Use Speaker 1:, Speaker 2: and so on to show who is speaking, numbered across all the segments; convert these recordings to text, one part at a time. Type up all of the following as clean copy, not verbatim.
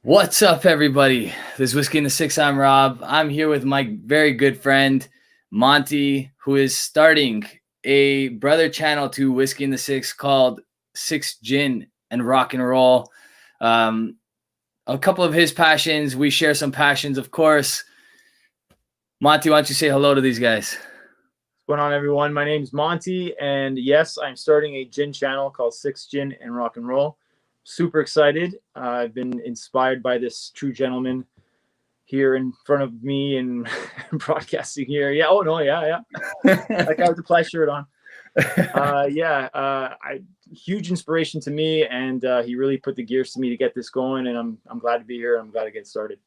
Speaker 1: What's up, everybody? This is Whiskey in the Six. I'm Rob. I'm here with my very good friend, Monty, who is starting a brother channel to Whiskey in the Six called Six Gin and Rock and Roll. A couple of his passions. We share some passions, of course. Monty, why don't you say hello to these guys?
Speaker 2: What's going on, everyone? My name is Monty, and yes, I'm starting a gin channel called Six Gin and Rock and Roll. Super excited. I've been inspired by this true gentleman here in front of me and broadcasting here. Yeah. Oh no. Yeah. That guy with the plaid shirt on. Huge inspiration to me, and he really put the gears to me to get this going. And I'm glad to be here. I'm glad to get started.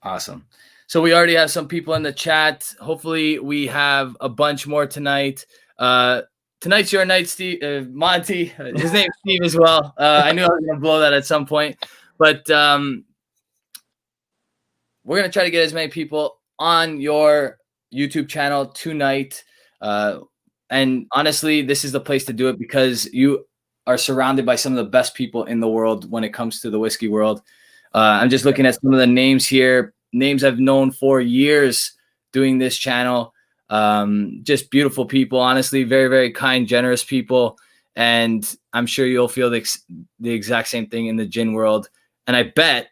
Speaker 1: Awesome. So we already have some people in the chat. Hopefully, we have a bunch more tonight. Tonight's your night, Steve. Monty. His name's Steve as well. I knew I was going to blow that at some point, but we're going to try to get as many people on your YouTube channel tonight. And honestly, this is the place to do it because you are surrounded by some of the best people in the world when it comes to the whiskey world. I'm just looking at some of the names here, names I've known for years doing this channel. Just beautiful people, honestly, very, very kind, generous people. And I'm sure you'll feel the exact same thing in the gin world. And I bet,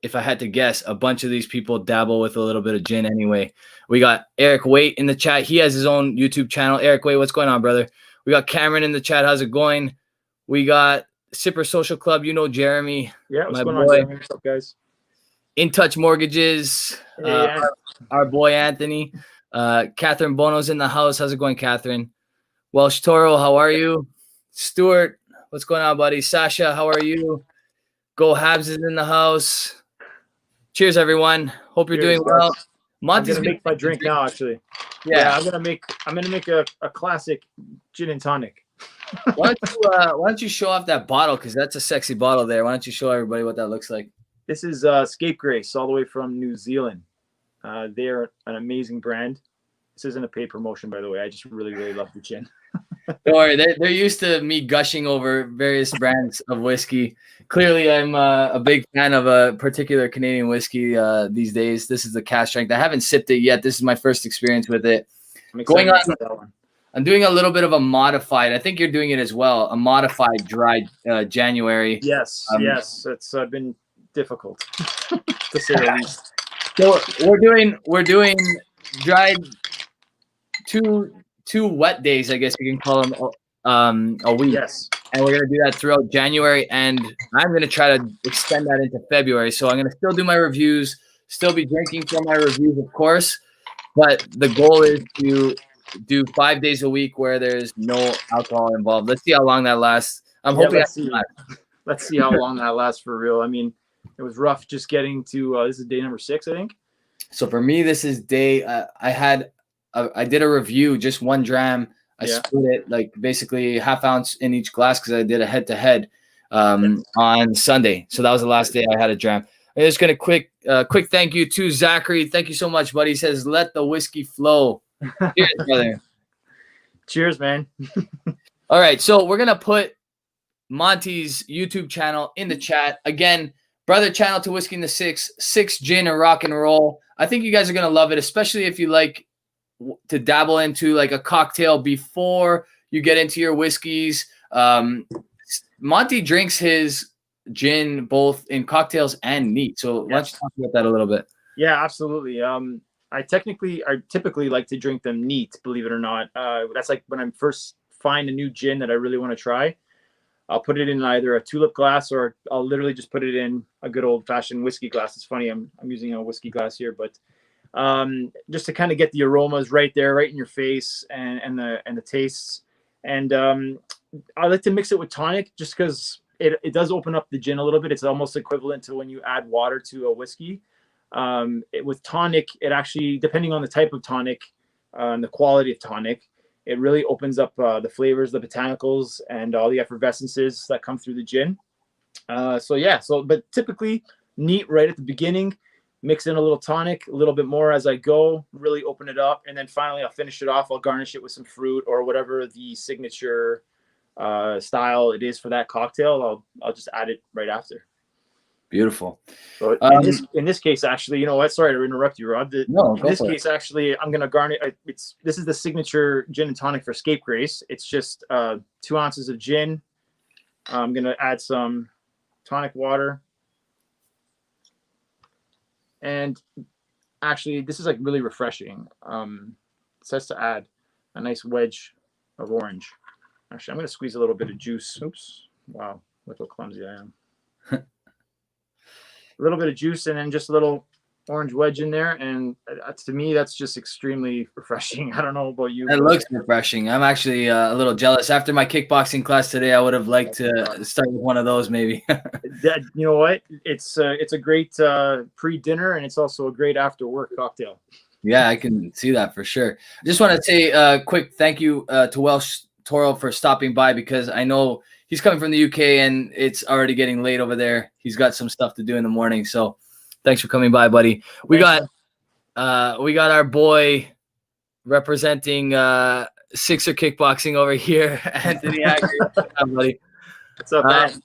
Speaker 1: if I had to guess, a bunch of these people dabble with a little bit of gin anyway. We got Eric Waite in the chat. He has his own YouTube channel. Eric Waite, what's going on, brother? We got Cameron in the chat. How's it going? We got Sipper Social Club. You know Jeremy.
Speaker 2: Yeah, what's going
Speaker 1: boy.
Speaker 2: on, Jeremy? What's up, guys?
Speaker 1: In Touch Mortgages.
Speaker 2: Yeah.
Speaker 1: Our boy Anthony. Catherine Bono's in the house. How's it going, Catherine? Welsh Toro, how are you? Stuart, what's going on, buddy? Sasha, how are you? Go Habs is in the house. Cheers, everyone. Hope you're doing well.
Speaker 2: Monty's gonna make my drink now, actually. Yeah, I'm gonna make a classic gin and tonic.
Speaker 1: Why don't you show off that bottle, because that's a sexy bottle there. Why don't you show everybody what that looks like?
Speaker 2: This is Scapegrace, all the way from New Zealand. They're an amazing brand. This isn't a paid promotion, by the way. I just really, really love the gin.
Speaker 1: Don't worry, they're used to me gushing over various brands of whiskey. Clearly, I'm a big fan of a particular Canadian whiskey these days. This is the cask strength. I haven't sipped it yet. This is my first experience with it. I'm doing a little bit of a modified. I think you're doing it as well. A modified dry January.
Speaker 2: Yes, yes. It's been difficult to say the least.
Speaker 1: So we're doing dried two wet days, I guess you can call them, a week.
Speaker 2: Yes.
Speaker 1: And we're gonna do that throughout January, and I'm gonna try to extend that into February. So I'm gonna still do my reviews, still be drinking from my reviews, of course, but the goal is to do 5 days a week where there's no alcohol involved. Let's see how long that lasts. I'm hoping.
Speaker 2: Let's see how long that lasts for real. I mean, it was rough just getting to this is day number 6, I think.
Speaker 1: So for me, this is day. I did a review, just 1 dram. I split it like basically half ounce in each glass because I did a head-to-head on Sunday. So that was the last day I had a dram. I'm just gonna quick thank you to Zachary. Thank you so much, buddy. He says, "Let the whiskey flow." Cheers, brother.
Speaker 2: Cheers, man.
Speaker 1: All right, so we're gonna put Monty's YouTube channel in the chat again. Brother channel to Whiskey in the Six, Six Gin and Rock and Roll. I think you guys are gonna love it, especially if you like to dabble into like a cocktail before you get into your whiskeys. Monty drinks his gin both in cocktails and neat. So why don't you talk about that a little bit?
Speaker 2: Yeah, absolutely. I typically like to drink them neat, believe it or not. That's like when I first find a new gin that I really want to try. I'll put it in either a tulip glass or I'll literally just put it in a good old fashioned whiskey glass. It's funny, I'm using a whiskey glass here, but just to kind of get the aromas right there, right in your face, and the tastes. And I like to mix it with tonic just because it does open up the gin a little bit. It's almost equivalent to when you add water to a whiskey. With tonic, it actually, depending on the type of tonic and the quality of tonic, it really opens up the flavors, the botanicals, and all the effervescences that come through the gin. But typically neat right at the beginning, mix in a little tonic, a little bit more as I go, really open it up. And then finally I'll finish it off. I'll garnish it with some fruit or whatever the signature style it is for that cocktail. I'll just add it right after.
Speaker 1: Beautiful.
Speaker 2: So in this case, actually, you know what? Sorry to interrupt you, Rob.
Speaker 1: No,
Speaker 2: In
Speaker 1: go
Speaker 2: this
Speaker 1: for it.
Speaker 2: case, actually, I'm gonna garnish. This is the signature gin and tonic for Scapegrace. It's just 2 ounces of gin. I'm gonna add some tonic water, and actually, this is like really refreshing. It says to add a nice wedge of orange. Actually, I'm gonna squeeze a little bit of juice. Oops! Wow, look how clumsy I am. A little bit of juice and then just a little orange wedge in there, and to me that's just extremely refreshing. I don't know about you.
Speaker 1: It looks refreshing. I'm actually a little jealous. After my kickboxing class today, I would have liked to start with one of those maybe.
Speaker 2: That, you know what? It's a great pre-dinner, and it's also a great after-work cocktail.
Speaker 1: Yeah, I can see that for sure. I just want to say a quick thank you to Welsh Toro for stopping by, because I know he's coming from the UK and it's already getting late over there. He's got some stuff to do in the morning. So thanks for coming by, buddy. We got our boy representing Sixer Kickboxing over here, Anthony Hager. What's up, buddy?
Speaker 2: What's up, man?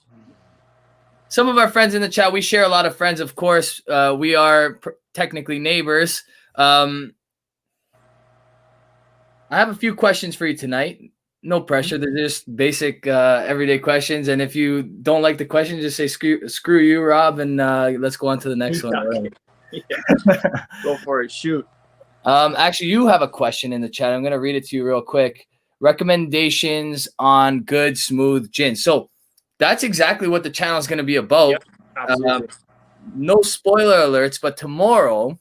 Speaker 1: Some of our friends in the chat, we share a lot of friends, of course. We are technically neighbors. I have a few questions for you tonight. No pressure. They're just basic everyday questions. And if you don't like the question, just say screw you, Rob, and let's go on to the next one.
Speaker 2: Okay. Yeah. Go for it. Shoot.
Speaker 1: Actually, you have a question in the chat. I'm going to read it to you real quick. Recommendations on good, smooth gin. So that's exactly what the channel is going to be about.
Speaker 2: Yep, absolutely.
Speaker 1: No spoiler alerts, but tomorrow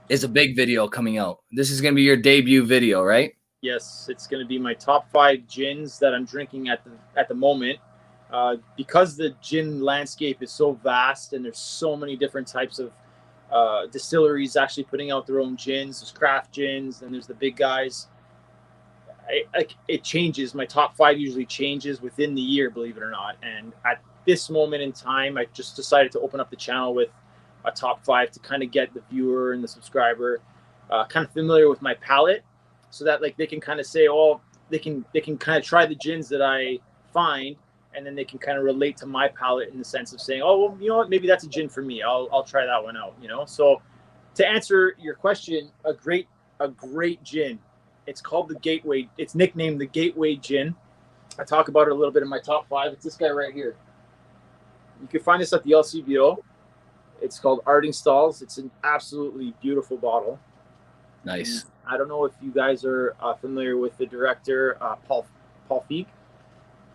Speaker 1: is a big video coming out. This is going to be your debut video, right?
Speaker 2: Yes, it's going to be my top 5 gins that I'm drinking at the moment. Because the gin landscape is so vast and there's so many different types of distilleries actually putting out their own gins. There's craft gins, and there's the big guys. It changes. My top 5 usually changes within the year, believe it or not. And at this moment in time, I just decided to open up the channel with a top 5 to kind of get the viewer and the subscriber kind of familiar with my palate, so that like they can kind of say, oh, they can kind of try the gins that I find, and then they can kind of relate to my palate in the sense of saying, oh, well, you know what, maybe that's a gin for me. I'll try that one out, you know. So to answer your question, a great gin. It's called the Gateway. It's nicknamed the Gateway Gin. I talk about it a little bit in my top 5. It's this guy right here. You can find this at the LCBO. It's called Arding Stalls. It's an absolutely beautiful bottle.
Speaker 1: Nice.
Speaker 2: And I don't know if you guys are familiar with the director, Paul Feig.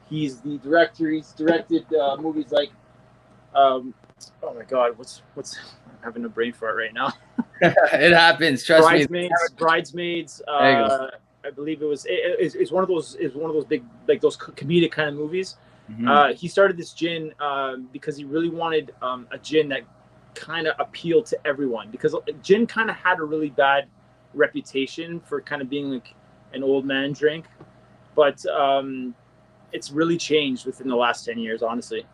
Speaker 2: He's the director. He's directed movies like, oh my God, what's I'm having a brain fart right now.
Speaker 1: It happens. Trust
Speaker 2: me. Bridesmaids. I believe it's one of those big, like those comedic kind of movies. Mm-hmm. He started this gin because he really wanted a gin that kind of appealed to everyone, because gin kind of had a really bad reputation for kind of being like an old man drink, but it's really changed within the last 10 years, honestly.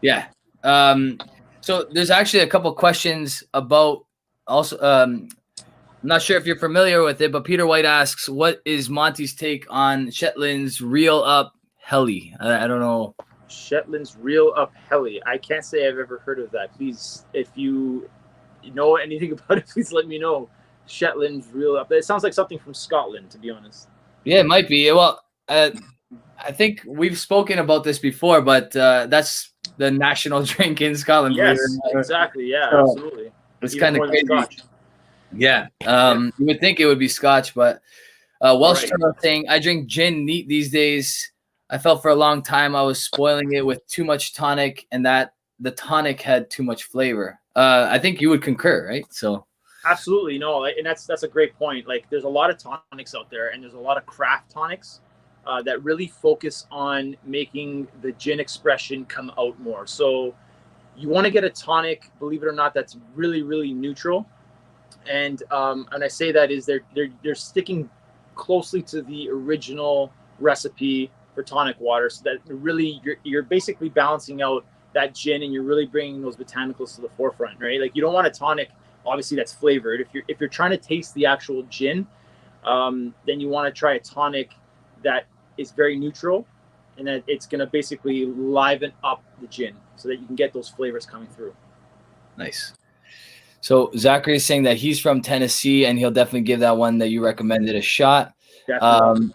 Speaker 1: Yeah. So there's actually a couple questions about also, I'm not sure if you're familiar with it, but Peter White asks, what is Monty's take on Shetland's Reel Up Heli? I don't know.
Speaker 2: Shetland's Reel Up Heli. I can't say I've ever heard of that. Please, if you know anything about it, please let me know. Shetland's Reel Up. It sounds like something from Scotland, to be honest.
Speaker 1: Yeah, it might be. Well, I think we've spoken about this before, but that's the national drink in Scotland.
Speaker 2: Yes, exactly. Yeah, so absolutely.
Speaker 1: It's kind of crazy. Yeah. You would think it would be Scotch, but Welsh Turtle saying, I drink gin neat these days. I felt for a long time I was spoiling it with too much tonic, and that the tonic had too much flavor. I think you would concur, right? So
Speaker 2: absolutely, no, and that's a great point. Like, there's a lot of tonics out there, and there's a lot of craft tonics that really focus on making the gin expression come out more. So you want to get a tonic, believe it or not, that's really, really neutral. And I say that is they're sticking closely to the original recipe for tonic water, so that really you're basically balancing out that gin, and you're really bringing those botanicals to the forefront, right? Like, you don't want a tonic, obviously, that's flavored. If you're trying to taste the actual gin, then you want to try a tonic that is very neutral, and then it's going to basically liven up the gin so that you can get those flavors coming through.
Speaker 1: Nice. So Zachary is saying that he's from Tennessee and he'll definitely give that one that you recommended a shot.
Speaker 2: Definitely.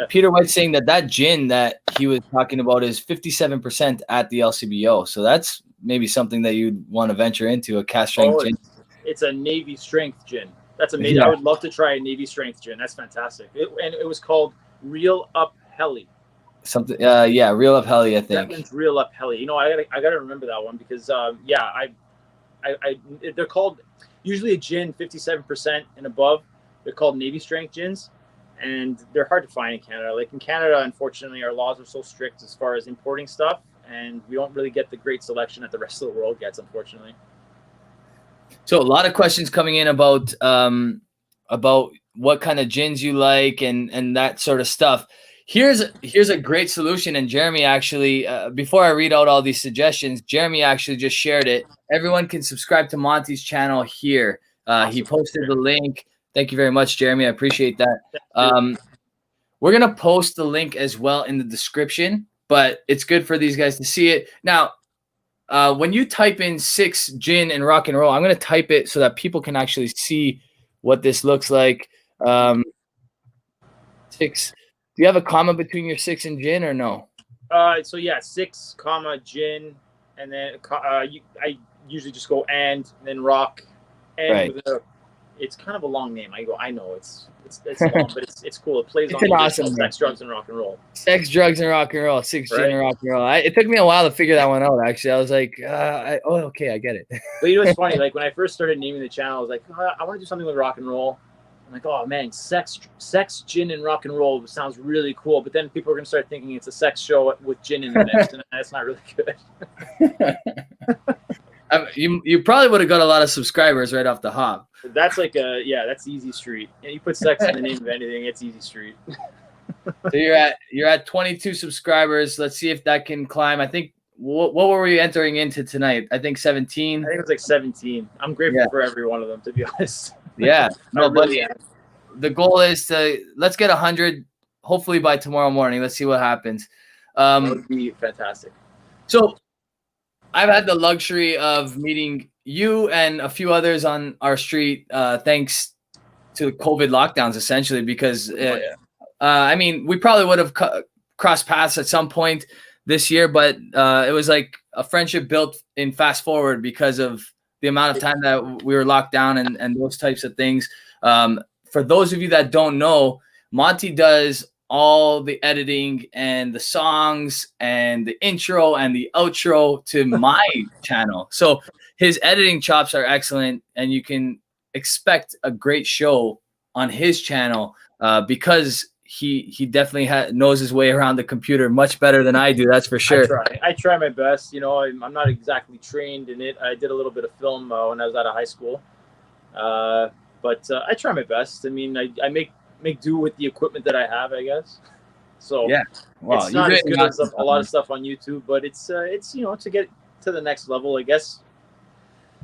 Speaker 1: Peter White's saying that gin that he was talking about is 57% at the LCBO. So that's maybe something that you'd want to venture into, a cast strength gin.
Speaker 2: It's a Navy strength gin. That's amazing. Yeah. I would love to try a Navy strength gin. That's fantastic. And it was called Real Up Heli.
Speaker 1: Something, yeah, Real Up Heli, I think.
Speaker 2: That means Real Up Heli. You know, I gotta remember that one because, they're called usually a gin 57% and above. They're called Navy strength gins, and they're hard to find in Canada. Like in Canada, unfortunately, our laws are so strict as far as importing stuff, and we don't really get the great selection that the rest of the world gets, unfortunately.
Speaker 1: So a lot of questions coming in about what kind of gins you like and that sort of stuff. Here's a great solution, and Jeremy actually, before I read out all these suggestions, Jeremy actually just shared it. Everyone can subscribe to Monty's channel here. He posted the link. Thank you very much, Jeremy. I appreciate that. We're going to post the link as well in the description, but it's good for these guys to see it. Now, when you type in 6 gin and rock and roll, I'm going to type it so that people can actually see what this looks like. 6. Do you have a comma between your 6 and gin or no?
Speaker 2: So yeah, 6 comma gin, and then I usually just go and then rock, and
Speaker 1: right.
Speaker 2: It's kind of a long name. I know it's long, but it's cool. It plays
Speaker 1: it's
Speaker 2: on
Speaker 1: an awesome
Speaker 2: sex, drugs, and rock and roll.
Speaker 1: Sex, drugs, and rock and roll. 6 gin and rock and roll. It took me a while to figure that one out. Actually, I was like, okay, I get it.
Speaker 2: But you know what's funny? Like when I first started naming the channel, I was like, I want to do something with rock and roll. I'm like, oh man, sex, gin, and rock and roll sounds really cool. But then people are gonna start thinking it's a sex show with gin in the mix, and that's not really good.
Speaker 1: You probably would have got a lot of subscribers right off the hop.
Speaker 2: That's like that's easy street. And you put sex in the name of anything, it's easy street.
Speaker 1: So you're at 22 subscribers. Let's see if that can climb. I think what were we entering into tonight? I think 17.
Speaker 2: I think it was like 17. I'm grateful for every one of them, to be honest.
Speaker 1: Yeah, no, but the goal is let's get 100. Hopefully by tomorrow morning. Let's see what happens.
Speaker 2: That would be fantastic.
Speaker 1: So I've had the luxury of meeting you and a few others on our street, thanks to COVID lockdowns, essentially, because I mean, we probably would have crossed paths at some point this year, but it was like a friendship built in fast forward because of the amount of time that we were locked down and those types of things. For those of you that don't know, Monty does all the editing and the songs and the intro and the outro to my channel. So his editing chops are excellent, and you can expect a great show on his channel because he definitely knows his way around the computer much better than I do. That's for sure.
Speaker 2: I try my best. You know, I'm not exactly trained in it. I did a little bit of film when I was out of high school, but I try my best. I mean, I make do with the equipment that I have, I guess. So
Speaker 1: yeah, well,
Speaker 2: it's not as good as a lot of stuff on YouTube, but it's you know, to get to the next level, I guess.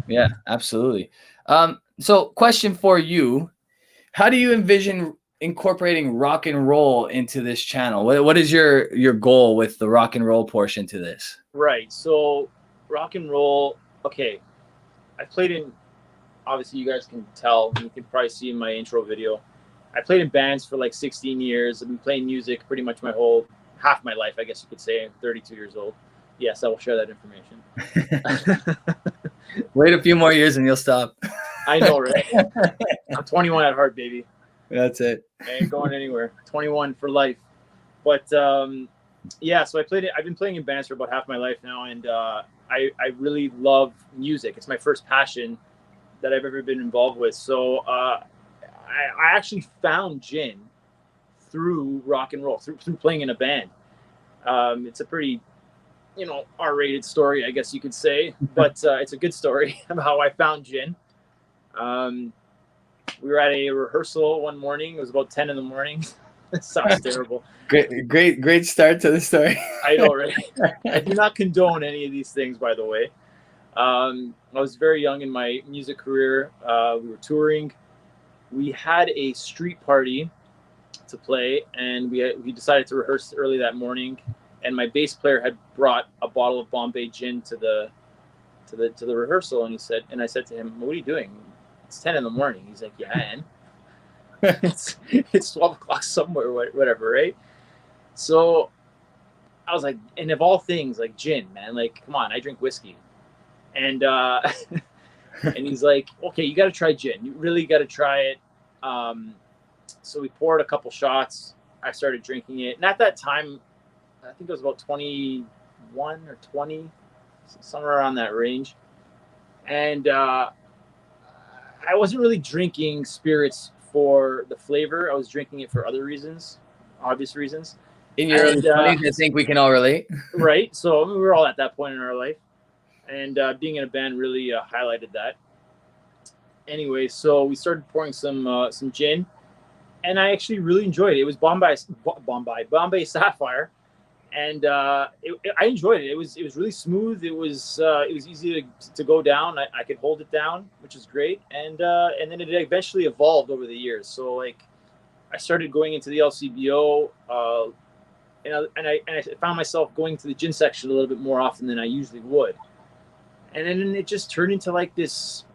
Speaker 1: Yeah, absolutely. So question for you: how do you envision incorporating rock and roll into this channel? What is your goal with the rock and roll portion to this?
Speaker 2: Right. So rock and roll. Okay, I played in. Obviously, you guys can tell. You can probably see in my intro video. I played in bands for like 16 years. I've been playing music pretty much half my life, I guess you could say. I'm 32 years old. Yes, I will share that information.
Speaker 1: Wait a few more years and you'll stop.
Speaker 2: I know, right? I'm 21 at heart, baby.
Speaker 1: That's it.
Speaker 2: I ain't going anywhere. 21 for life. But yeah, so I've been playing in bands for about half my life now, and I really love music. It's my first passion that I've ever been involved with. So I actually found gin through rock and roll, through playing in a band. It's a pretty, you know, R-rated story, I guess you could say, but it's a good story of how I found gin. We were at a rehearsal one morning. It was about 10 in the morning. It sounds terrible.
Speaker 1: Great start to the story.
Speaker 2: I know, right? I do not condone any of these things, by the way. I was very young in my music career. We were touring. We had a street party to play, and we decided to rehearse early that morning. and my bass player had brought a bottle of Bombay gin to the rehearsal, and I said to him, "What are you doing? It's 10 in the morning." He's like, "Yeah, and it's 12 o'clock somewhere, whatever, right?" So I was like, and of all things, like gin, man, like come on, I drink whiskey, and and he's like, "Okay, you got to try gin. You really got to try it." So we poured a couple shots. I started drinking it, and at that time, I think it was about 21 or 20, somewhere around that range. And I wasn't really drinking spirits for the flavor. I was drinking it for other reasons, obvious reasons.
Speaker 1: In your early 20s, I think we can all relate.
Speaker 2: Right. So we were all at that point in our life. And being in a band really highlighted that. Anyway, so we started pouring some gin. And I actually really enjoyed it. It was Bombay Sapphire. And I enjoyed it. It was really smooth. It was easy to go down. I could hold it down, which is great. And then it eventually evolved over the years. So like I started going into the LCBO, and I found myself going to the gin section a little bit more often than I usually would. And then it just turned into like this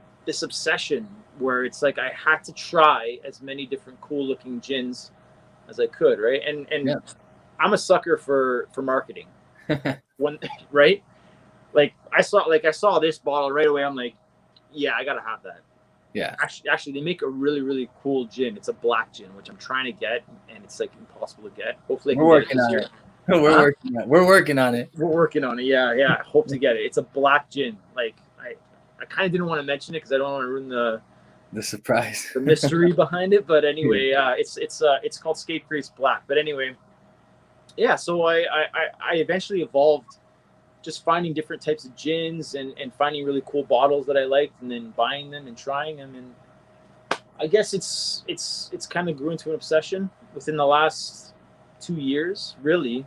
Speaker 2: obsession where it's like I had to try as many different cool looking gins as I could, right? And yeah. I'm a sucker for marketing. Right? Like I saw this bottle right away. I'm like, yeah, I gotta have that.
Speaker 1: Yeah.
Speaker 2: Actually, they make a really, really cool gin. It's a black gin, which I'm trying to get, and it's like impossible to get. Hopefully,
Speaker 1: we're working on it. We're working on it.
Speaker 2: We're working on it. Yeah. I hope to get it. It's a black gin. Like I kind of didn't want to mention it because I don't want to ruin
Speaker 1: the surprise,
Speaker 2: the mystery behind it. But anyway, it's called Scapegrace Black. But anyway, yeah. So I eventually evolved just finding different types of gins and finding really cool bottles that I liked, and then buying them and trying them. And I guess it's kind of grew into an obsession within the last 2 years, really.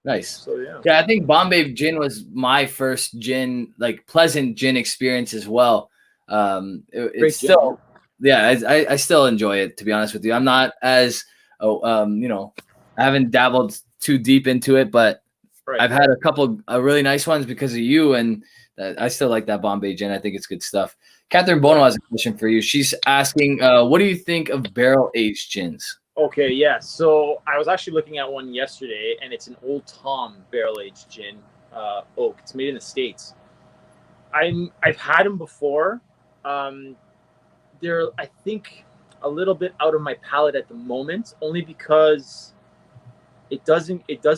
Speaker 1: Nice.
Speaker 2: So
Speaker 1: yeah, I think Bombay gin was my first gin, like pleasant gin experience as well. It's still, yeah, I still enjoy it, to be honest with you. I'm not as, I haven't dabbled too deep into it, but right. I've had a couple really nice ones because of you, and I still like that Bombay gin. I think it's good stuff. Catherine Bono has a question for you. She's asking, what do you think of barrel-aged gins?
Speaker 2: Okay, yeah. So I was actually looking at one yesterday, and it's an Old Tom barrel-aged gin, oak. It's made in the States. I've had them before. They're, I think, a little bit out of my palate at the moment, only because it does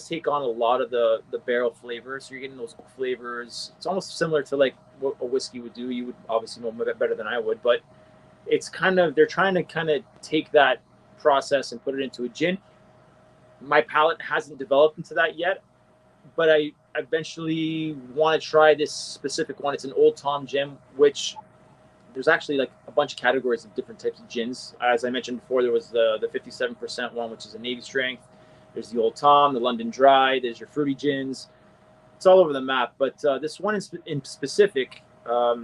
Speaker 2: take on a lot of the barrel flavors. So you're getting those flavors. It's almost similar to like what a whiskey would do. You would obviously know better than I would, but it's kind of, they're trying to kind of take that process and put it into a gin. My palate hasn't developed into that yet, but I eventually want to try this specific one. It's an Old Tom gin, which there's actually like a bunch of categories of different types of gins. As I mentioned before, there was the 57% one, which is a Navy strength. There's the Old Tom, the London Dry. There's your fruity gins. It's all over the map. But this one in specific, I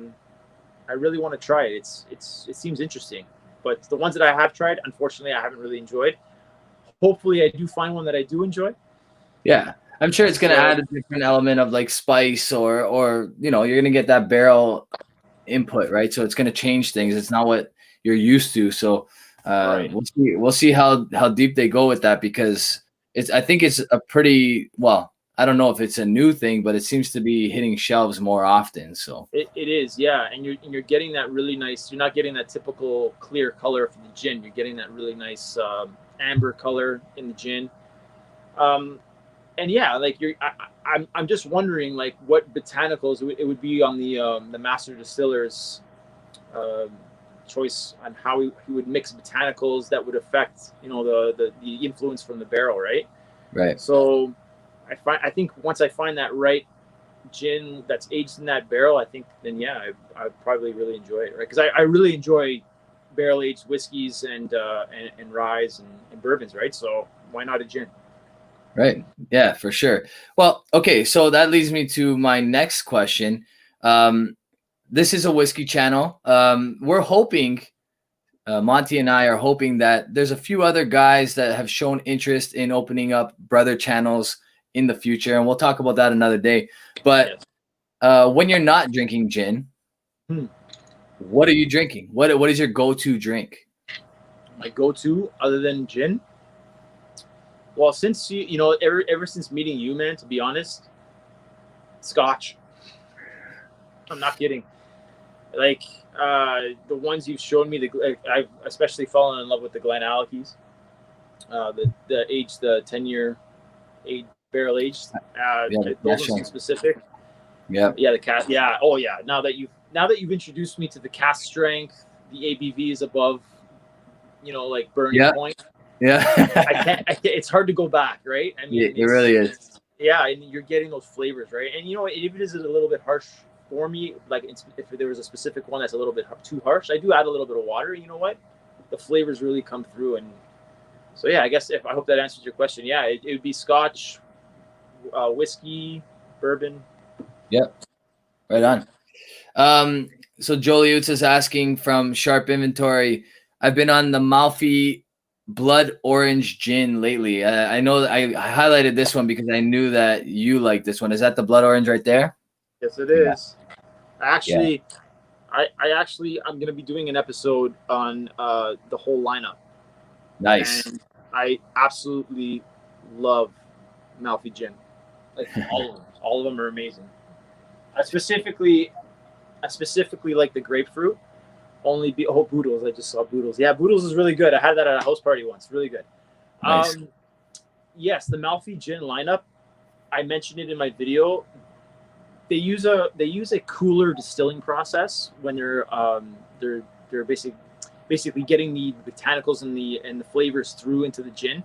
Speaker 2: really want to try it. It seems interesting. But the ones that I have tried, unfortunately, I haven't really enjoyed. Hopefully, I do find one that I do enjoy.
Speaker 1: Yeah, I'm sure it's going to add a different element of like spice, or you're going to get that barrel input, right? So it's going to change things. It's not what you're used to. So right. We'll see how deep they go with that, because I think it's a pretty, well, I don't know if it's a new thing, but it seems to be hitting shelves more often. So
Speaker 2: it is, yeah. And you're getting that really nice. You're not getting that typical clear color from the gin. You're getting that really nice amber color in the gin. And yeah, like I'm just wondering like what botanicals it would be on the master distiller's choice on how he would mix botanicals that would affect the influence from the barrel, right?
Speaker 1: Right.
Speaker 2: So I think once I find that right gin that's aged in that barrel, I think then yeah, I'd probably really enjoy it, right? Because I really enjoy barrel aged whiskeys and ryes and bourbons, right? So why not a gin?
Speaker 1: Right. Yeah, for sure. Well, okay, so that leads me to my next question. This is a whiskey channel. We're hoping Monty and I are hoping that there's a few other guys that have shown interest in opening up brother channels in the future, and we'll talk about that another day. But when you're not drinking gin, what are you drinking? What is your go-to drink?
Speaker 2: My go-to other than gin? Well, since you know, ever since meeting you, man, to be honest, Scotch. I'm not kidding. Like the ones you've shown me, I've especially fallen in love with the Glenallec's, the 10-year barrel aged. Those are some specific.
Speaker 1: Yeah.
Speaker 2: Yeah, the cast. Yeah. Oh yeah. Now that you've introduced me to the cast strength, the ABV is above, like burning point.
Speaker 1: Yeah.
Speaker 2: I can't. It's hard to go back, right? I mean,
Speaker 1: it really is.
Speaker 2: Yeah, and you're getting those flavors, right? And if it is a little bit harsh for me, like if there was a specific one that's a little bit too harsh, I do add a little bit of water. You know what? The flavors really come through, and so yeah, I guess I hope that answers your question. Yeah, it would be Scotch, whiskey, bourbon.
Speaker 1: Yep, right on. So Jolie Utz is asking from Sharp Inventory. I've been on the Malfi Blood Orange Gin lately. I know I highlighted this one because I knew that you like this one. Is that the Blood Orange right there?
Speaker 2: Yes, it is. Actually, I'm going to be doing an episode on the whole lineup.
Speaker 1: Nice.
Speaker 2: And I absolutely love Malfi Gin. Like all of them. All of them are amazing. I specifically like the grapefruit. Boodles. I just saw Boodles. Yeah, Boodles is really good. I had that at a house party once. Really good.
Speaker 1: Nice.
Speaker 2: Yes, the Malfi Gin lineup. I mentioned it in my video. They use a cooler distilling process when they're basically getting the botanicals and the flavors through into the gin.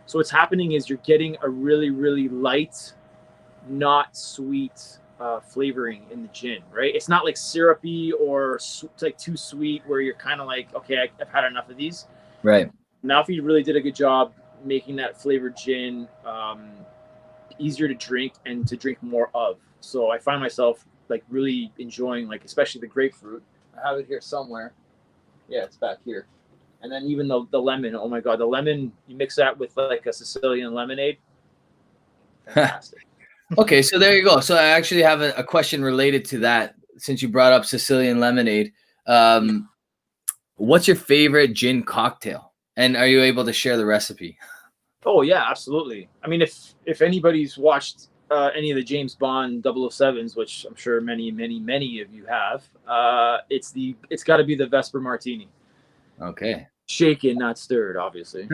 Speaker 2: So what's happening is you're getting a really, really light, not sweet flavoring in the gin, right? It's not like syrupy or like too sweet where you're kind of like, okay, I've had enough of these.
Speaker 1: Right.
Speaker 2: Malfi really did a good job making that flavored gin easier to drink and to drink more of. So I find myself like really enjoying, like especially the grapefruit. I have it here somewhere. Yeah, it's back here. And then even the lemon. Oh my god, the lemon! You mix that with like a Sicilian lemonade. Fantastic.
Speaker 1: Okay, so there you go. So I actually have a question related to that. Since you brought up Sicilian lemonade, what's your favorite gin cocktail? And are you able to share the recipe?
Speaker 2: Oh yeah, absolutely. I mean, if anybody's watched any of the James Bond 007s, which I'm sure many of you have, it's got to be the Vesper Martini.
Speaker 1: Okay.
Speaker 2: Shaken, not stirred, obviously.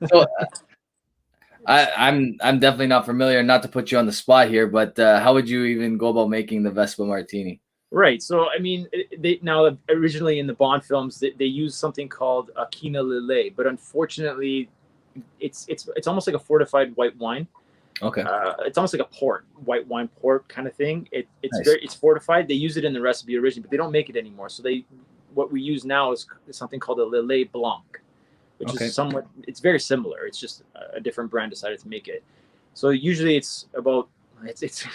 Speaker 1: So I'm definitely not familiar. Not to put you on the spot here, but how would you even go about making the Vespa Martini?
Speaker 2: Right. So I mean, now originally in the Bond films, they use something called a Quina Lillet, but unfortunately, it's almost like a fortified white wine.
Speaker 1: Okay.
Speaker 2: It's almost like a white wine port kind of thing. It's
Speaker 1: nice.
Speaker 2: It's fortified. They use it in the recipe originally, but they don't make it anymore. So what we use now is something called a Lillet Blanc, which is somewhat, it's very similar. It's just a different brand decided to make it. So usually it's it's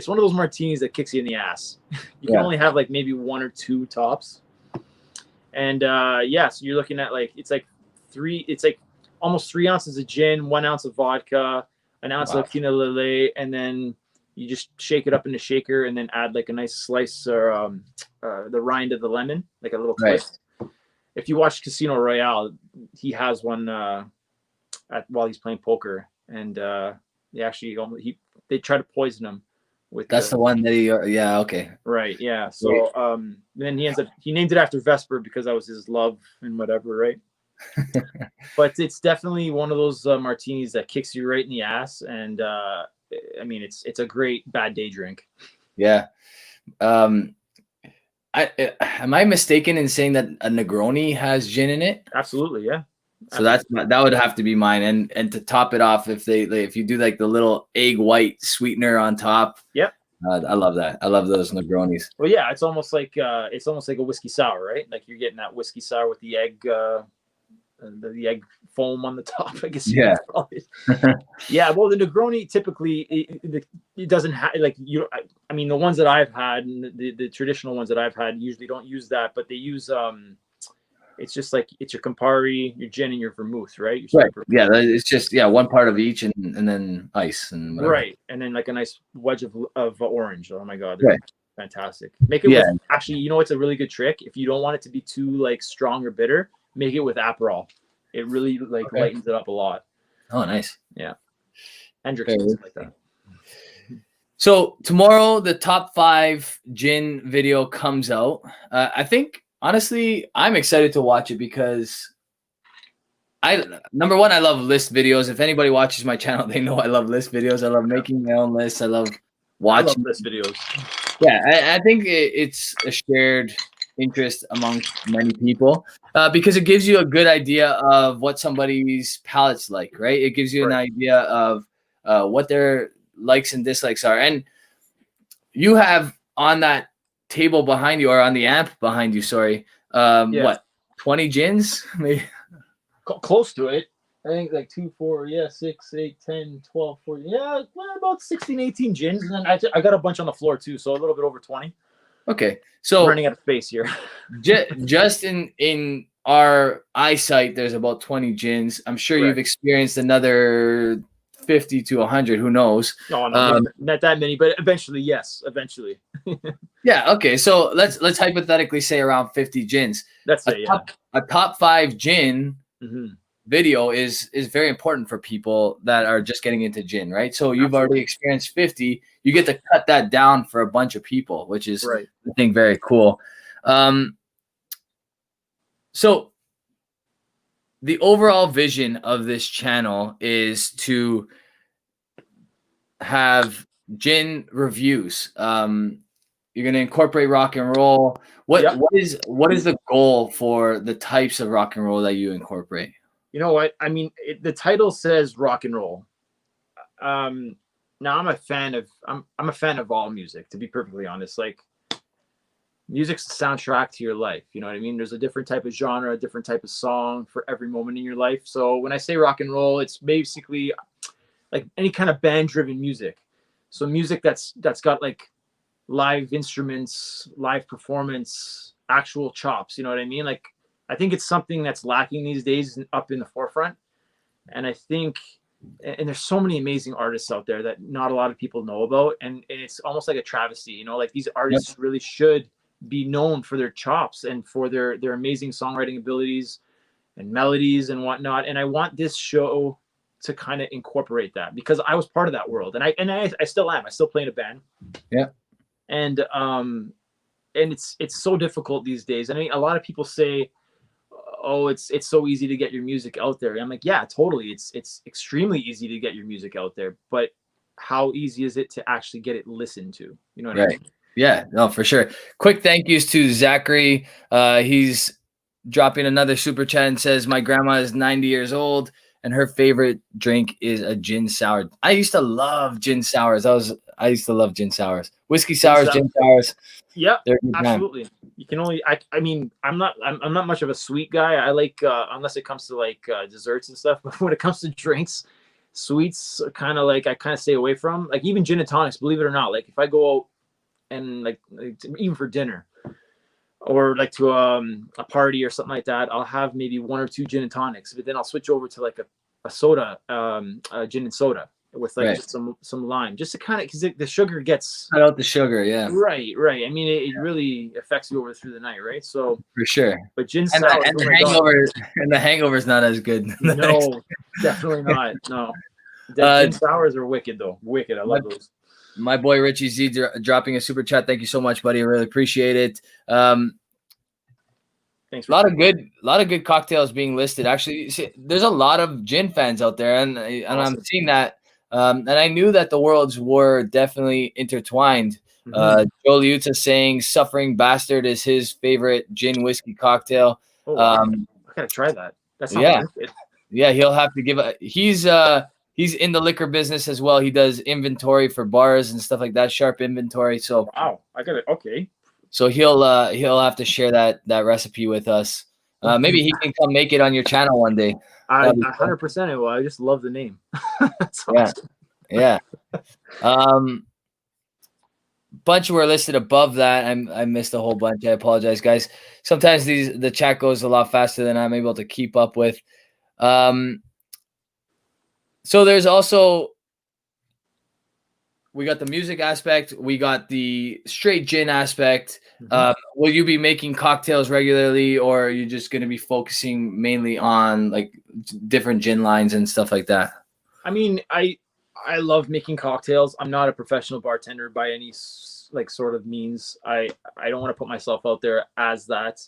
Speaker 2: one of those martinis that kicks you in the ass. You can only have like maybe one or two tops. And so you're looking at like, it's like almost 3 ounces of gin, 1 ounce of vodka, an ounce of Quina Lillet, and then you just shake it up in a shaker and then add like a nice slice or the rind of the lemon, like a little twist. If you watch Casino Royale, he has one while he's playing poker, and they try to poison him with.
Speaker 1: That's the one that okay.
Speaker 2: Right. Yeah. So then he named it after Vesper because that was his love and whatever, right? But it's definitely one of those martinis that kicks you right in the ass, and I mean it's a great bad day drink.
Speaker 1: Yeah. Am I mistaken in saying that a Negroni has gin in it?
Speaker 2: Absolutely, yeah.
Speaker 1: So that would have to be mine, and to top it off, if you do like the little egg white sweetener on top.
Speaker 2: Yep.
Speaker 1: I love that. I love those Negronis.
Speaker 2: Well, yeah, it's almost like a whiskey sour, right? Like you're getting that whiskey sour with the egg. The egg foam on the top, I guess.
Speaker 1: Yeah.
Speaker 2: Yeah. Well, the Negroni typically it doesn't have like I mean, the ones that I've had, and the traditional ones that I've had usually don't use that, but they use it's just like it's your Campari, your gin, and your vermouth, right? Your
Speaker 1: Right. Yeah. It's just one part of each, and then ice and whatever.
Speaker 2: right, and then like a nice wedge of orange. Oh my god,
Speaker 1: right.
Speaker 2: Fantastic. Make it with actually, you know, it's a really good trick. If you don't want it to be too like strong or bitter, make it with Aperol. It really like lightens it up a lot.
Speaker 1: Oh, nice.
Speaker 2: Yeah. Hendrix does it like that.
Speaker 1: So tomorrow, the top 5 gin video comes out. I think, honestly, I'm excited to watch it because number one, I love list videos. If anybody watches my channel, they know I love list videos. I love making my own lists. I love watching
Speaker 2: list videos.
Speaker 1: Yeah, I think it's a shared interest among many people because it gives you a good idea of what somebody's palate's like, right? It gives you an idea of what their likes and dislikes are. And you have on that table behind you, or on the amp behind you, sorry, what, 20 gins? Maybe
Speaker 2: close to it. I think like 2, 4, 6, 8, 10, 12, 14. Yeah, well, about 16, 18 gins. And then I got a bunch on the floor too, so a little bit over 20.
Speaker 1: Okay. So
Speaker 2: running out of space here.
Speaker 1: just in our eyesight, there's about 20 gins. I'm sure you've experienced another 50 to 100. Who knows?
Speaker 2: No, not that many, but eventually, yes, eventually.
Speaker 1: Yeah. Okay. So let's hypothetically say around 50 gins.
Speaker 2: That's it. Yeah.
Speaker 1: A top 5 gin video is very important for people that are just getting into gin, right? So you've already experienced 50. You get to cut that down for a bunch of people, which is I think very cool. So the overall vision of this channel is to have gin reviews. You're going to incorporate rock and roll. What is the goal for the types of rock and roll that you incorporate?
Speaker 2: You know what? I mean, the title says rock and roll. Now I'm a fan of all music, to be perfectly honest. Like, music's the soundtrack to your life. You know what I mean? There's a different type of genre, a different type of song for every moment in your life. So when I say rock and roll, it's basically like any kind of band-driven music. So music that's got like live instruments, live performance, actual chops. You know what I mean? Like, I think it's something that's lacking these days up in the forefront. And I think, and there's so many amazing artists out there that not a lot of people know about. And it's almost like a travesty, you know, like these artists really should be known for their chops and for their amazing songwriting abilities and melodies and whatnot. And I want this show to kind of incorporate that, because I was part of that world. And I still am. I still play in a band. Yeah. And it's so difficult these days. I mean, a lot of people say, oh, it's so easy to get your music out there. I'm like, yeah, totally. It's extremely easy to get your music out there, but how easy is it to actually get it listened to? You know what I mean?
Speaker 1: Yeah, no, for sure. Quick thank yous to Zachary. He's dropping another super chat and says, my grandma is 90 years old and her favorite drink is a gin sour. I used to love gin sours. I used to love gin sours. Whiskey sours, gin sours.
Speaker 2: Yeah, absolutely. You can only, I mean, I'm not much of a sweet guy. I like, unless it comes to like desserts and stuff, but when it comes to drinks, sweets are kind of like, I kind of stay away from. Like even gin and tonics, believe it or not. Like if I go out and like even for dinner or like to a party or something like that, I'll have maybe 1 or 2 gin and tonics, but then I'll switch over to like a soda, a gin and soda with like just some lime, just to kind of, because the sugar gets
Speaker 1: cut out the sugar. Yeah,
Speaker 2: right. I mean, it really affects you over through the night, right? So
Speaker 1: for sure.
Speaker 2: But gin
Speaker 1: and
Speaker 2: sour,
Speaker 1: the hangover is not as good.
Speaker 2: No, definitely not. No, gin sours are wicked though. Wicked. I love those.
Speaker 1: My boy Richie Z dropping a super chat. Thank you so much, buddy. I really appreciate it.
Speaker 2: Thanks.
Speaker 1: A lot of good cocktails being listed. Actually, there's a lot of gin fans out there, and I'm seeing that. And I knew that the worlds were definitely intertwined. Joe Liuta saying "Suffering Bastard" is his favorite gin whiskey cocktail.
Speaker 2: Oh, wow. I gotta try that. That's good.
Speaker 1: Yeah. He'll have to give a. He's in the liquor business as well. He does inventory for bars and stuff like that, sharp inventory. So
Speaker 2: wow, I got it. Okay.
Speaker 1: So he'll have to share that recipe with us. Maybe he can come make it on your channel one day.
Speaker 2: 100% it will. I just love the name. That's awesome.
Speaker 1: Yeah. bunch were listed above that. I missed a whole bunch. I apologize, guys. Sometimes the chat goes a lot faster than I'm able to keep up with. So there's also, we got the music aspect, we got the straight gin aspect. Will you be making cocktails regularly, or are you just going to be focusing mainly on like different gin lines and stuff like that?
Speaker 2: I mean, I love making cocktails. I'm not a professional bartender by any like sort of means. I don't want to put myself out there as that.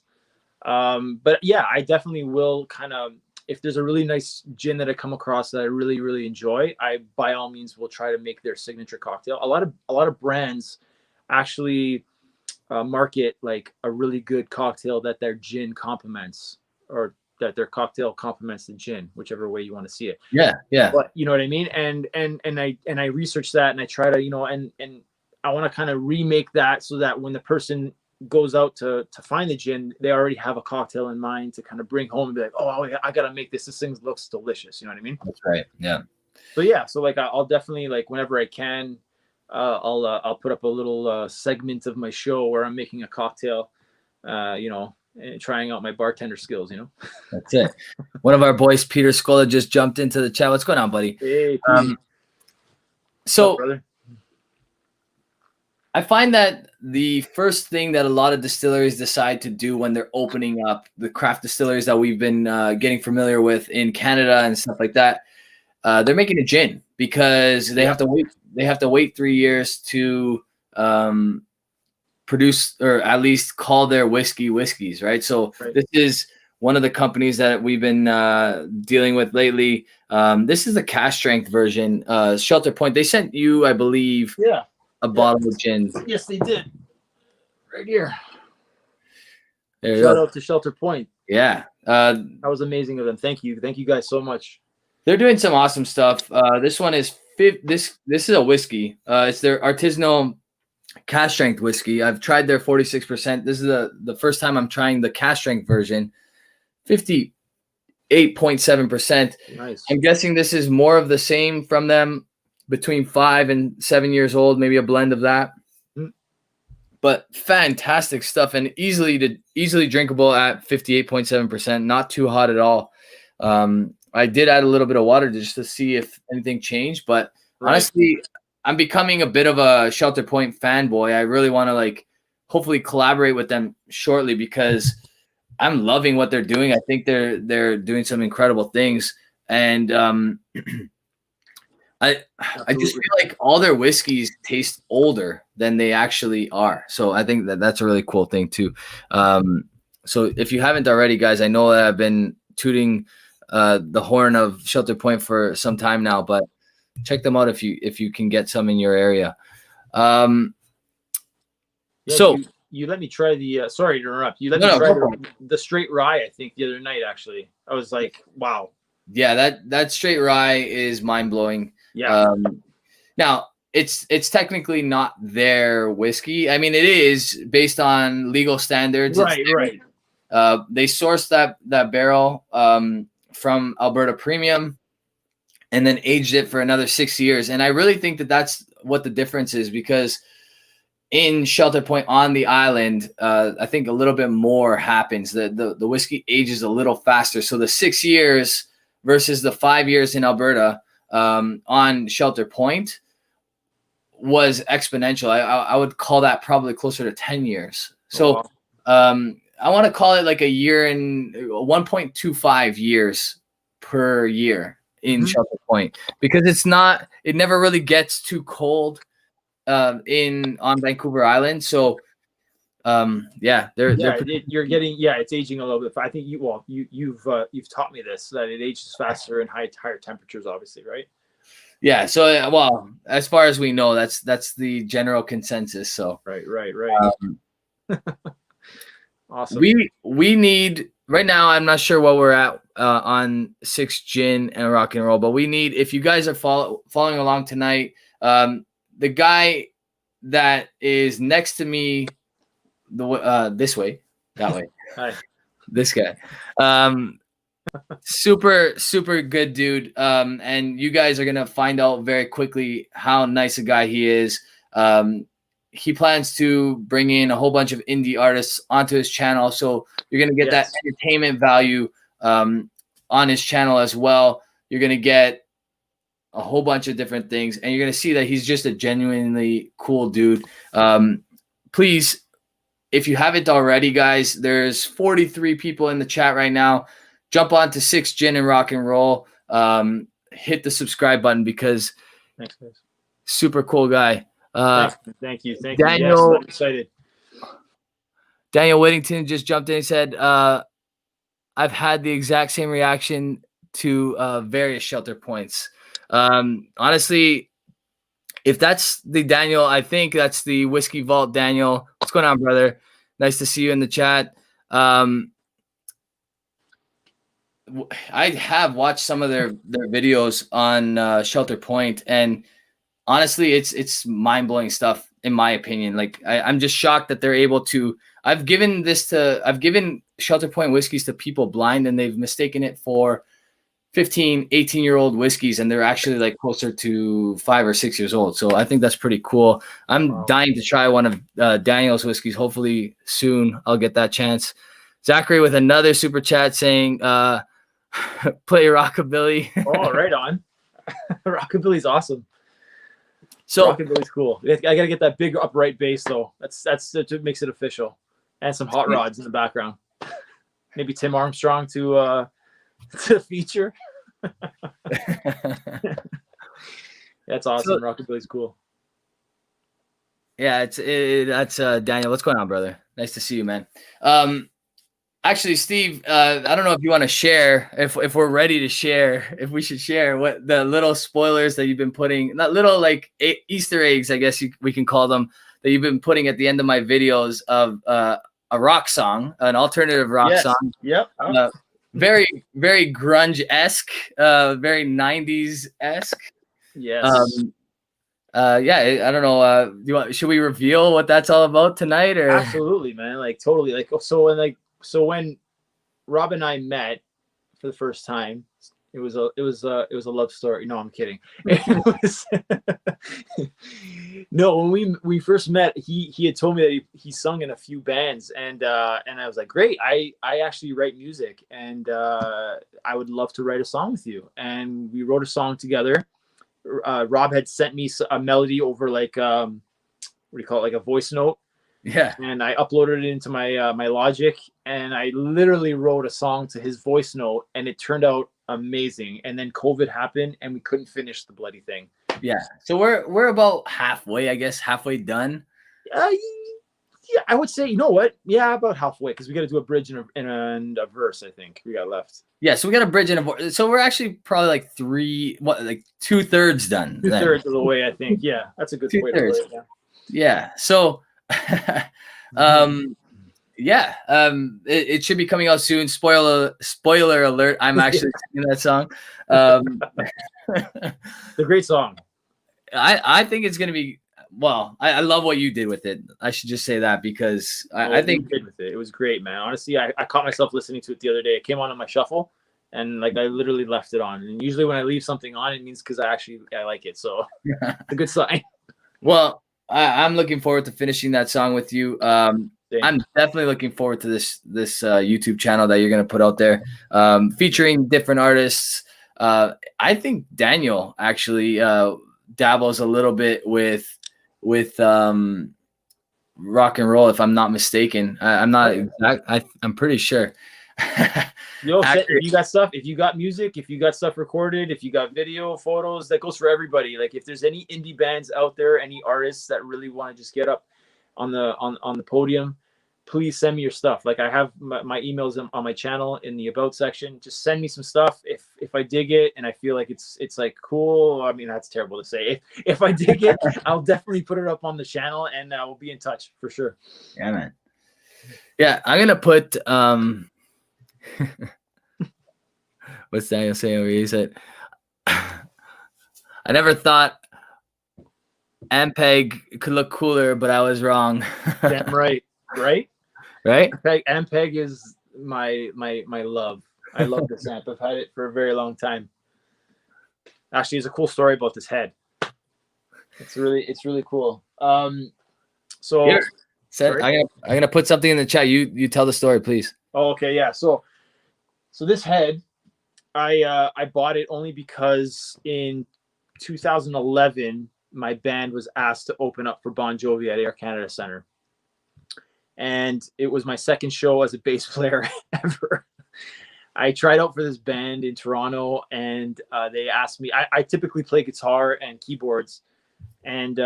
Speaker 2: But yeah, I definitely will kind of, if there's a really nice gin that I come across that I really, really enjoy, I by all means will try to make their signature cocktail. A lot of brands actually market like a really good cocktail that their gin complements, or that their cocktail complements the gin, whichever way you want to see it.
Speaker 1: Yeah, yeah.
Speaker 2: But you know what I mean? And I research that, and I try to, you know, and I want to kind of remake that so that when the person goes out to find the gin, they already have a cocktail in mind to kind of bring home and be like, oh, I gotta make this. This thing looks delicious. You know what I mean?
Speaker 1: That's right. Yeah.
Speaker 2: So yeah, so like I'll definitely, like, whenever I can, I'll put up a little segment of my show where I'm making a cocktail, you know, and trying out my bartender skills. You know.
Speaker 1: That's it. One of our boys, Peter Scola, just jumped into the chat. What's going on, buddy?
Speaker 2: Hey,
Speaker 1: so.
Speaker 2: What's up, brother?
Speaker 1: I find that the first thing that a lot of distilleries decide to do when they're opening up, the craft distilleries that we've been getting familiar with in Canada and stuff like that, they're making a gin because they have to wait. They have to wait 3 years to produce, or at least call their whiskey whiskeys, right? So this is one of the companies that we've been dealing with lately. This is the cask strength version. Shelter Point. They sent you, I believe.
Speaker 2: Yeah.
Speaker 1: A bottle of gin.
Speaker 2: Yes, they did. Right here.
Speaker 1: Shout
Speaker 2: out to Shelter Point.
Speaker 1: Yeah.
Speaker 2: That was amazing of them. Thank you. Thank you guys so much.
Speaker 1: They're doing some awesome stuff. This one is this is a whiskey. It's their artisanal cask strength whiskey. I've tried their 46%. This is the first time I'm trying the cask strength version. 58.7%.
Speaker 2: Nice.
Speaker 1: I'm guessing this is more of the same from them. Between 5 and 7 years old, maybe a blend of that. But fantastic stuff, and easily drinkable at 58.7%. Not too hot at all. I did add a little bit of water just to see if anything changed, but honestly, I'm becoming a bit of a Shelter Point fanboy. I really want to hopefully collaborate with them shortly because I'm loving what they're doing. I think they're doing some incredible things, and I just feel like all their whiskeys taste older than they actually are. So I think that's a really cool thing too. So if you haven't already, guys, I know that I've been tooting the horn of Shelter Point for some time now, but check them out if you can get some in your area. So
Speaker 2: you let me try the sorry to interrupt. You let me try the straight rye, I think, the other night. Actually, I was like, wow.
Speaker 1: Yeah, that straight rye is mind blowing.
Speaker 2: Yeah.
Speaker 1: Now it's technically not their whiskey. I mean, it is based on legal standards.
Speaker 2: Right.
Speaker 1: They sourced that barrel from Alberta Premium, and then aged it for another 6 years. And I really think that that's what the difference is, because in Shelter Point on the island, I think a little bit more happens. The whiskey ages a little faster. So the 6 years versus the 5 years in Alberta on Shelter Point was exponential. I would call that probably closer to 10 years. So I want to call it like a year and 1.25 years per year in Shelter Point, because it never really gets too cold on Vancouver Island. So
Speaker 2: it's aging a little bit. I think you've taught me this, that it ages faster in higher temperatures, obviously, right?
Speaker 1: Yeah. So well, as far as we know, that's the general consensus. So
Speaker 2: right. Awesome.
Speaker 1: We need right now. I'm not sure what we're at on 6 gin and rock and roll, but we need, if you guys are following along tonight, the guy that is next to me, this way, that way.
Speaker 2: Hi.
Speaker 1: This guy, super good dude. And you guys are gonna find out very quickly how nice a guy he is. he plans to bring in a whole bunch of indie artists onto his channel. So you're going to get that entertainment value on his channel as well. You're going to get a whole bunch of different things, and you're going to see that he's just a genuinely cool dude. Please, if you haven't already, guys, there's 43 people in the chat right now. Jump on to 6 Gin and Rock and Roll. Hit the subscribe button because
Speaker 2: thanks, guys.
Speaker 1: Super cool guy.
Speaker 2: Thank you.
Speaker 1: Daniel,
Speaker 2: yes, I'm excited.
Speaker 1: Daniel Whittington just jumped in and said, I've had the exact same reaction to various shelter points. Honestly, if that's the Daniel, I think that's the Whiskey Vault Daniel. What's going on, brother? Nice to see you in the chat. I have watched some of their videos on Shelter Point, and honestly, it's mind-blowing stuff in my opinion. Like I'm just shocked that they're able to. I've given Shelter Point whiskeys to people blind, and they've mistaken it for 15, 18-year-old whiskeys, and they're actually like closer to 5 or 6 years old. So I think that's pretty cool. I'm dying to try one of Daniel's whiskeys. Hopefully soon I'll get that chance. Zachary with another super chat saying, play Rockabilly.
Speaker 2: Oh, right on. Rockabilly's awesome.
Speaker 1: So
Speaker 2: Rockabilly's cool. I gotta get that big upright bass though. That's what makes it official. And some hot rods in the background. Maybe Tim Armstrong to feature. That's awesome. So, Rockabilly's cool.
Speaker 1: Yeah, that's Daniel. What's going on, brother? Nice to see you, man. Actually, Steve, I don't know if you want to share, if we're ready to share, if we should share what the little spoilers that you've been putting, not little like Easter eggs, I guess we can call them, that you've been putting at the end of my videos of a rock song, an alternative rock song.
Speaker 2: Yep.
Speaker 1: Very, very grunge-esque, very 90s-esque.
Speaker 2: Yes.
Speaker 1: I don't know. Should we reveal what that's all about tonight? Or
Speaker 2: absolutely, man. Like totally. Like so when Rob and I met for the first time, it was a love story. No, I'm kidding. No, when we first met, he had told me that he sung in a few bands, and I was like, great. I actually write music, and I would love to write a song with you. And we wrote a song together. Rob had sent me a melody over like what do you call it, like a voice note.
Speaker 1: Yeah.
Speaker 2: And I uploaded it into my my Logic, and I literally wrote a song to his voice note, and it turned out amazing. And then COVID happened, and we couldn't finish the bloody thing.
Speaker 1: Yeah. So we're about halfway, I guess, halfway done.
Speaker 2: Yeah, I would say, you know what? Yeah, about halfway, because we got to do a bridge and a verse. I think we got left.
Speaker 1: Yeah, so we got a bridge and a verse. So we're actually probably like 2/3 done.
Speaker 2: 2/3 of the way, I think. Yeah, that's a good way to put it.
Speaker 1: Yeah. So, it should be coming out soon. Spoiler alert! I'm actually singing that song.
Speaker 2: It's a great song.
Speaker 1: I think it's gonna be. Well, I love what you did with it. I should just say that because I think
Speaker 2: you did with it. It was great, man. Honestly, I caught myself listening to it the other day. It came on my shuffle, and like I literally left it on. And usually when I leave something on, it means because I like it. So it's a good sign.
Speaker 1: Well, I'm looking forward to finishing that song with you. I'm definitely looking forward to this YouTube channel that you're gonna put out there, featuring different artists. I think Daniel actually dabbles a little bit with rock and roll, if I'm not mistaken. I'm not exact. I'm pretty sure.
Speaker 2: Yo, if you got stuff, if you got music, if you got stuff recorded, if you got video, photos, that goes for everybody. Like if there's any indie bands out there, any artists that really want to just get up on the podium, please send me your stuff. Like I have my emails on my channel in the about section. Just send me some stuff if I dig it and I feel like it's like cool. I mean, that's terrible to say. If I dig it, I'll definitely put it up on the channel, and we'll be in touch for sure.
Speaker 1: Yeah, man. Yeah, I'm gonna put what's Daniel saying over here? He said, I never thought Ampeg could look cooler, but I was wrong.
Speaker 2: Damn right. Right? Ampeg is my love. I love this amp. I've had it for a very long time. Actually, there's a cool story about this head. It's really cool. So
Speaker 1: Here, I'm gonna put something in the chat. You tell the story, please.
Speaker 2: Oh, okay, yeah. So this head, I bought it only because in 2011 my band was asked to open up for Bon Jovi at Air Canada Centre, and it was my second show as a bass player ever. I tried out for this band in Toronto, and they asked me. I typically play guitar and keyboards, and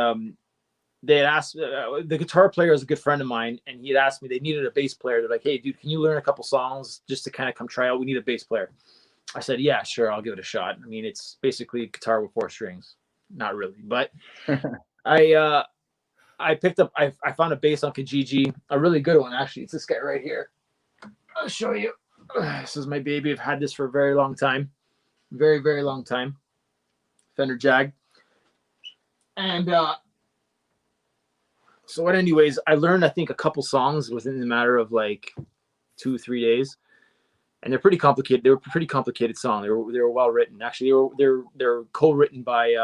Speaker 2: they had asked the guitar player is a good friend of mine, and he had asked me they needed a bass player. They're like, "Hey, dude, can you learn a couple songs just to kind of come try out? We need a bass player." I said, "Yeah, sure, I'll give it a shot." I mean, it's basically guitar with 4 strings, not really, but I picked up. I found a bass on Kijiji, a really good one actually. It's this guy right here. I'll show you. This is my baby. I've had this for a very long time, very very long time. Fender Jag, and so what? Anyways, I learned I think a couple songs within the matter of like 2-3 days, and they're pretty complicated. They were pretty complicated songs. They were well written. Actually, they're co-written by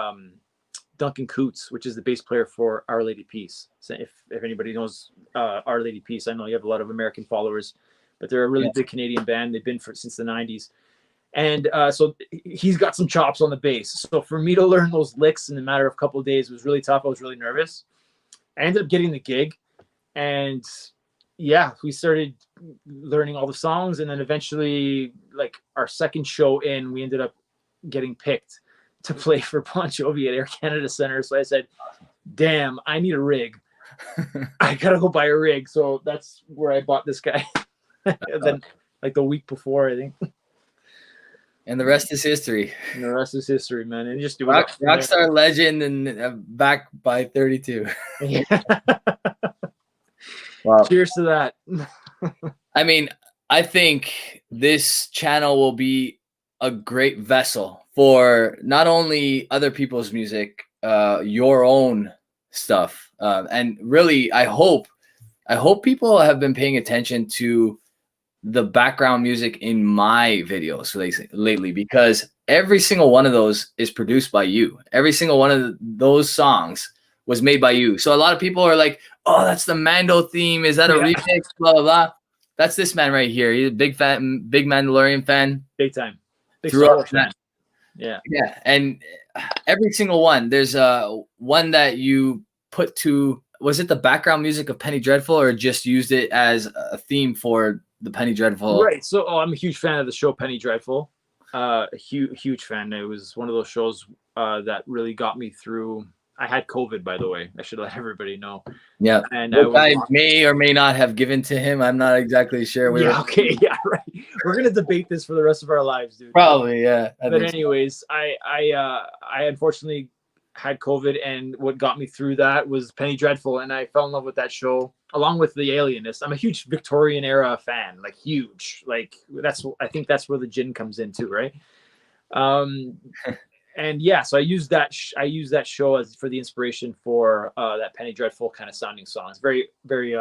Speaker 2: Duncan Coots, which is the bass player for Our Lady Peace. So if anybody knows Our Lady Peace, I know you have a lot of American followers, but they're a really big Canadian band. They've been since the 90s. And so he's got some chops on the bass. So for me to learn those licks in a matter of a couple of days was really tough. I was really nervous. I ended up getting the gig, and yeah, we started learning all the songs. And then eventually, like our second show in, we ended up getting picked to play for Bon Jovi at Air Canada Centre. So I said, damn, I need a rig. I got to go buy a rig. So that's where I bought this guy. And then like the week before, I think.
Speaker 1: And the rest is history.
Speaker 2: And the rest is history, man. And just do
Speaker 1: Rockstar legend and back by 32.
Speaker 2: Yeah.
Speaker 1: Wow.
Speaker 2: Cheers to that.
Speaker 1: I mean, I think this channel will be a great vessel for not only other people's music, your own stuff. And really, I hope people have been paying attention to the background music in my videos lately, because every single one of those is produced by you. Every single one of those songs was made by you. So a lot of people are like, oh, that's the Mando theme. Is that a remix? Blah, blah, blah. That's this man right here. He's a big Mandalorian fan.
Speaker 2: Big time. Big
Speaker 1: fan.
Speaker 2: Yeah.
Speaker 1: Yeah. And every single one, there's one that you put to, was it the background music of Penny Dreadful, or just used it as a theme for the Penny Dreadful?
Speaker 2: Right. So I'm a huge fan of the show Penny Dreadful. A huge fan. It was one of those shows that really got me through. I had COVID, by the way. I should let everybody know.
Speaker 1: Yeah.
Speaker 2: And
Speaker 1: I may or may not have given to him. I'm not exactly sure.
Speaker 2: Okay. Yeah. Right. We're gonna debate this for the rest of our lives, dude.
Speaker 1: Probably. Yeah.
Speaker 2: But anyways, I unfortunately had COVID, and what got me through that was Penny Dreadful, and I fell in love with that show along with The Alienist. I'm a huge Victorian era fan, like huge. Like I think that's where the gin comes into, right? And yeah, so I use that show as for the inspiration for that Penny Dreadful kind of sounding songs. Very very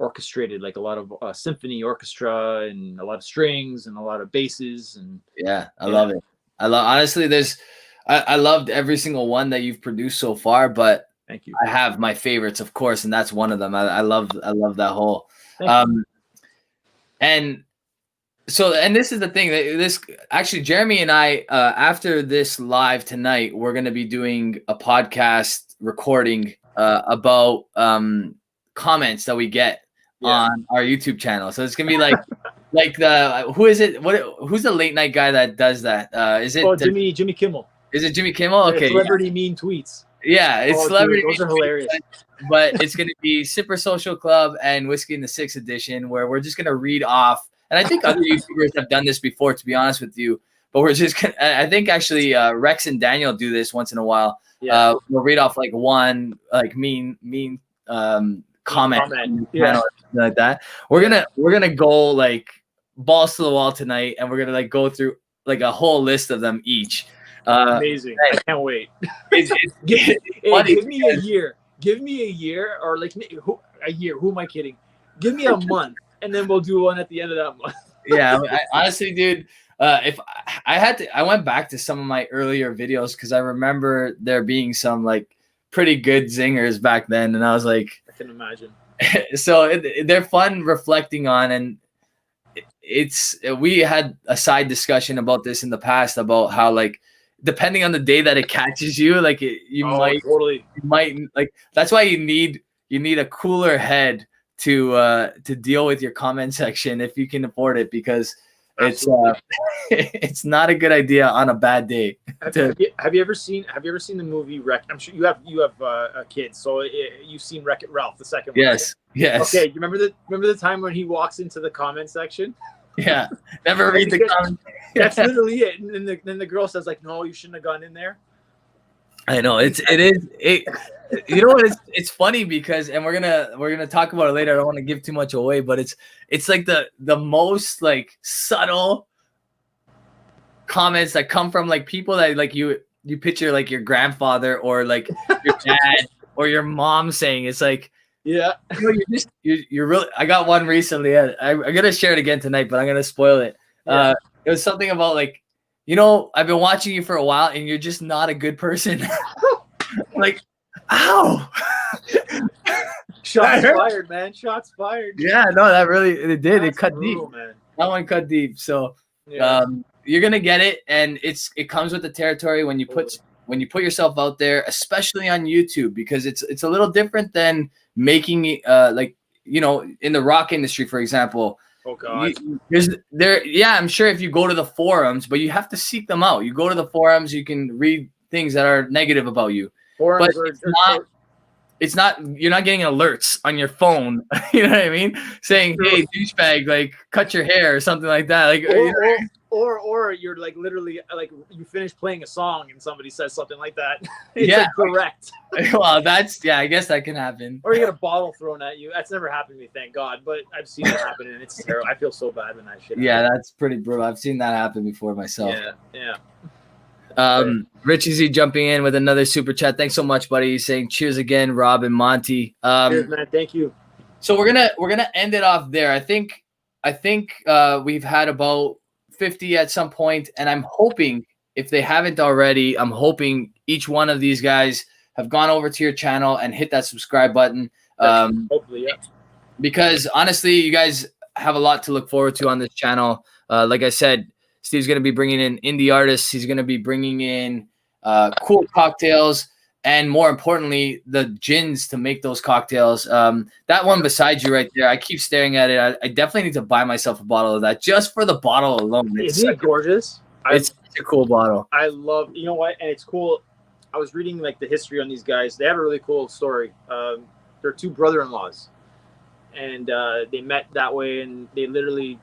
Speaker 2: orchestrated, like a lot of symphony orchestra and a lot of strings and a lot of basses. And
Speaker 1: I love it. Honestly, I loved every single one that you've produced so far, but
Speaker 2: thank you.
Speaker 1: I have my favorites, of course, and that's one of them. I love that whole. And so, and this is the thing that this actually, Jeremy and I, after this live tonight, we're going to be doing a podcast recording about comments that we get on our YouTube channel. So it's gonna be like who is it? Who's the late night guy that does that? Is it
Speaker 2: Jimmy Kimmel?
Speaker 1: Is it Jimmy Kimmel? Okay.
Speaker 2: Celebrity mean tweets.
Speaker 1: Yeah, it's celebrity.
Speaker 2: Dude, those are hilarious.
Speaker 1: But it's gonna be Sipper Social Club and Whiskey in the 6th edition, where we're just gonna read off. And I think other YouTubers have done this before, to be honest with you. But we're just gonna, I think actually Rex and Daniel do this once in a while. Yeah. We'll read off like one like mean comment. Yeah. Like that. We're gonna go like balls to the wall tonight, and we're gonna like go through like a whole list of them each.
Speaker 2: Amazing! I can't wait. Give me a year. Give me a year, or like a year. Who am I kidding? Give me a month, and then we'll do one at the end of that month.
Speaker 1: Yeah, honestly, dude. If I had to, I went back to some of my earlier videos because I remember there being some like pretty good zingers back then, and I was like,
Speaker 2: I can imagine.
Speaker 1: so they're fun reflecting on, and we had a side discussion about this in the past about how like depending on the day that it catches you, like you might like that's why you need a cooler head to deal with your comment section if you can afford it, because it's not a good idea on a bad day.
Speaker 2: Have you ever seen the movie Wreck? I'm sure you have a kid, so you've seen Wreck-It Ralph, the second one.
Speaker 1: Yes, right? Yes.
Speaker 2: Okay, you remember the time when he walks into the comment section?
Speaker 1: Yeah, never read the comments.
Speaker 2: That's literally it. And then the girl says like, "No, you shouldn't have gone in there."
Speaker 1: I know it is. You know what? It's funny because, and we're gonna talk about it later. I don't want to give too much away, but it's like the most like subtle comments that come from like people that like you picture like your grandfather or like your dad or your mom saying. It's like,
Speaker 2: yeah,
Speaker 1: you're really. I got one recently. I'm gonna share it again tonight, but I'm gonna spoil it. Yeah. It was something about like, I've been watching you for a while and you're just not a good person. Like, ow.
Speaker 2: Shots fired, man. Shots fired.
Speaker 1: Yeah, no, that really it did. It cut
Speaker 2: brutal,
Speaker 1: deep.
Speaker 2: Man.
Speaker 1: That one cut deep. So you're gonna get it, and it comes with the territory when you put yourself out there, especially on YouTube, because it's a little different than making it in the rock industry, for example.
Speaker 2: Oh God.
Speaker 1: I'm sure if you go to the forums, but you have to seek them out. You go to the forums, you can read things that are negative about you.
Speaker 2: Forums
Speaker 1: but it's not you're not getting alerts on your phone, you know what I mean? Saying, "Hey, douchebag, like cut your hair," or something like that. Like
Speaker 2: or you're like literally like you finish playing a song and somebody says something like that. It's like correct.
Speaker 1: Well, I guess that can happen.
Speaker 2: Or you get a bottle thrown at you. That's never happened to me, thank God. But I've seen it happen, and it's terrible. I feel so bad when that shit happens.
Speaker 1: Yeah, that's pretty brutal. I've seen that happen before myself.
Speaker 2: Yeah.
Speaker 1: Richie Z jumping in with another super chat. Thanks so much, buddy. He's saying cheers again, Rob and Monty.
Speaker 2: Cheers, man. Thank you.
Speaker 1: So we're gonna end it off there. I think we've had about 50 at some point, and I'm hoping, if they haven't already, I'm hoping each one of these guys have gone over to your channel and hit that subscribe button.
Speaker 2: Hopefully, yeah.
Speaker 1: Because honestly, you guys have a lot to look forward to on this channel. Like I said, Steve's going to be bringing in indie artists. He's going to be bringing in cool cocktails, and more importantly, the gins to make those cocktails. That one beside you right there, I keep staring at it. I definitely need to buy myself a bottle of that just for the bottle alone.
Speaker 2: Isn't it gorgeous?
Speaker 1: It's such a cool bottle.
Speaker 2: I love, you know what? And it's cool. I was reading like the history on these guys. They have a really cool story. They're two brother-in-laws, and they met that way, and they literally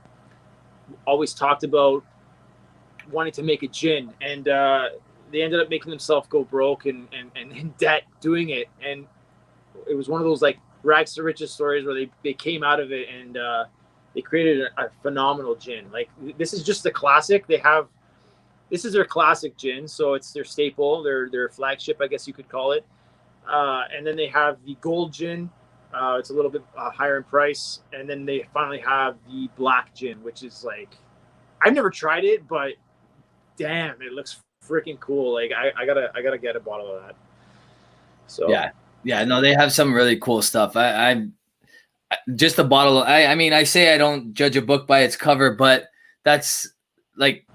Speaker 2: always talked about wanting to make a gin, and they ended up making themselves go broke and in debt doing it. And it was one of those like rags to riches stories where they came out of it, and they created a phenomenal gin. Like, this is just the classic. This is their classic gin, so it's their staple, their flagship, I guess you could call it. And then they have the gold gin. It's a little bit higher in price. And then they finally have the black gin, which is like, I've never tried it, but damn, it looks freaking cool. Like, I gotta get a bottle of that. So
Speaker 1: yeah, no, they have some really cool stuff. I just a bottle. I mean, I say I don't judge a book by its cover, but that's like,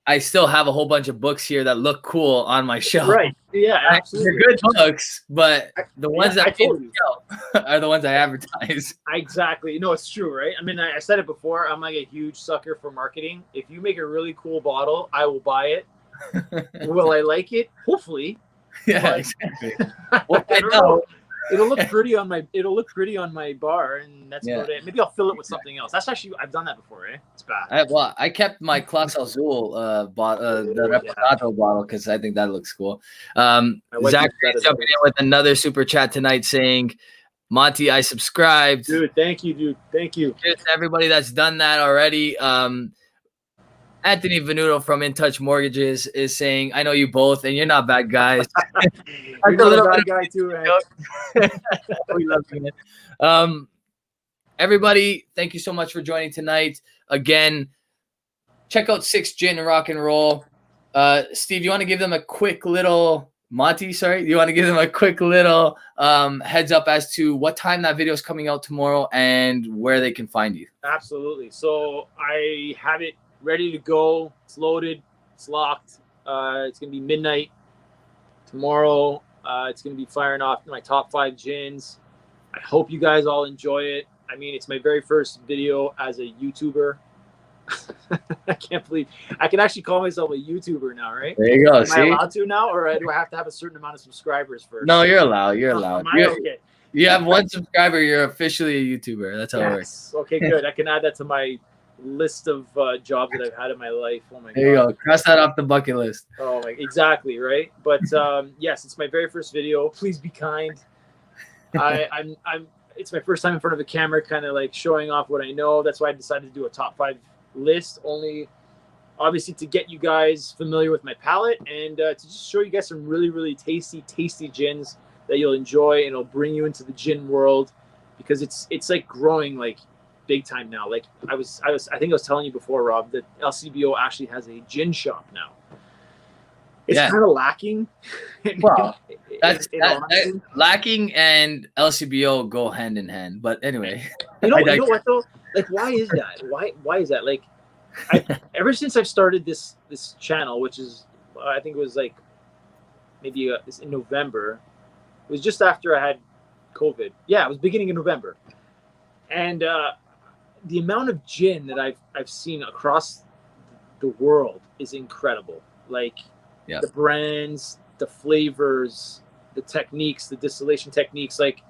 Speaker 1: I still have a whole bunch of books here that look cool on my shelf.
Speaker 2: Right. Yeah, absolutely.
Speaker 1: They're good books, but the ones that are the ones I advertise.
Speaker 2: Exactly. No, it's true, right? I mean, I said it before. I'm like a huge sucker for marketing. If you make a really cool bottle, I will buy it. Will I like it? Hopefully.
Speaker 1: Yeah, exactly.
Speaker 2: Well, I don't know. It'll look pretty on my bar, and that's about it. Maybe I'll fill it with something else. That's actually, I've done that before, eh? It's bad.
Speaker 1: I kept my Class Azul the Reputato bottle because I think that looks cool. Zach jumping in with another super chat tonight saying, Monty, I subscribed.
Speaker 2: Dude, thank you, dude. Thank you.
Speaker 1: Cheers to everybody that's done that already. Anthony Venuto from In Touch Mortgages is saying, I know you both, and you're not bad guys.
Speaker 2: I'm a little bad guy too, man.
Speaker 1: We love you. Everybody, thank you so much for joining tonight. Again, check out 6 Gin Rock and Roll. Steve, you want to give them a quick little Monty, sorry, you want to give them a quick little heads up as to what time that video is coming out tomorrow and where they can find you?
Speaker 2: Absolutely. So I have it ready to go. It's loaded. It's locked. It's going to be midnight tomorrow. It's going to be firing off my top 5 gins. I hope you guys all enjoy it. I mean, it's my very first video as a YouTuber. I can't believe I can actually call myself a YouTuber now, right?
Speaker 1: There you go.
Speaker 2: Am
Speaker 1: See?
Speaker 2: I allowed to now, or do I have to have a certain amount of subscribers first?
Speaker 1: No, you're allowed. You're allowed.
Speaker 2: Okay.
Speaker 1: You have 1 subscriber. You're officially a YouTuber. That's how it works.
Speaker 2: Okay, good. I can add that to my list of jobs that I've had in my life. Oh my God.
Speaker 1: There you go. Cross that off the bucket list.
Speaker 2: Oh my, exactly, right? But yes, it's my very first video. Please be kind. It's my first time in front of a camera, kind of like showing off what I know. That's why I decided to do a top 5 list, only obviously to get you guys familiar with my palate and to just show you guys some really, really tasty gins that you'll enjoy, and it'll bring you into the gin world, because it's like growing like big time now. Like I think I was telling you before, Rob, that LCBO actually has a gin shop now. It's kind of lacking.
Speaker 1: Well, that's lacking, and LCBO go hand in hand. But anyway,
Speaker 2: you know what though? Like, why is that? Why is that? Like, ever since I've started this channel, which is I think it was like maybe in November. It was just after I had COVID. Yeah, it was beginning of November, and the amount of gin that I've seen across the world is incredible. Like, the brands, the flavors, the techniques, the distillation techniques. Like,